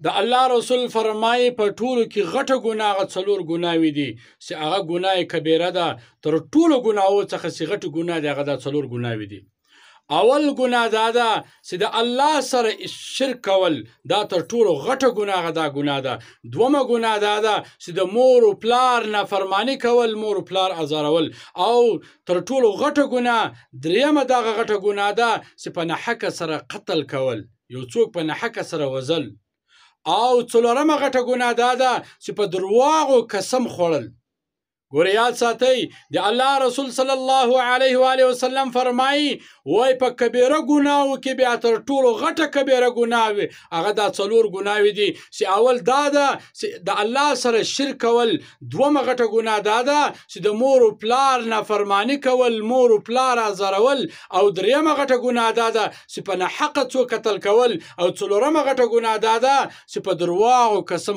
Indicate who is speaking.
Speaker 1: د الله رسول فرمایي په ټولو کې غټه ګناه هغه 4 ګناوې دي چې هغه ګناه کبیره ده. تر ټولو ګناهو څخه چې غټه ګناه ده هغه دا 4 ګناوې دي. اول ګناه دا ده چې د الله سره شرک کول، دا تر ټولو غټه ګناه ده. ګناه ده. دومه ګناه دا ده چې د مور او پلار نافرمانی کول، مور او پلار ازارول. او تر ټولو غټه ګناه دریمه دغه غټه ګناه ده چې په ناحقه سره قتل کول، یو څوک په ناحقه سره وژل. او څلورمه غټه ګناه دا ده چې په درواغو قسم خوړل. ګوره یاد ساتئ، د الله رسول صلی الله علیه و آله وسلم فرمایي وای په کبیره ګناهو کې بیا تر ټولو غټه کبیره ګناه وي هغه دا 4 ګناوې دي چې اول دا ده چې د الله سره شرک کول، دومه غټه ګناه دا ده چې د مور او پلار نافرمانی کول، مور او پلار ازارول. او دریمه غټه ګناه دا ده چې په ناحقه څوک قتل کول. او څلورمه غټه ګناه دا ده چې په درواغو قسم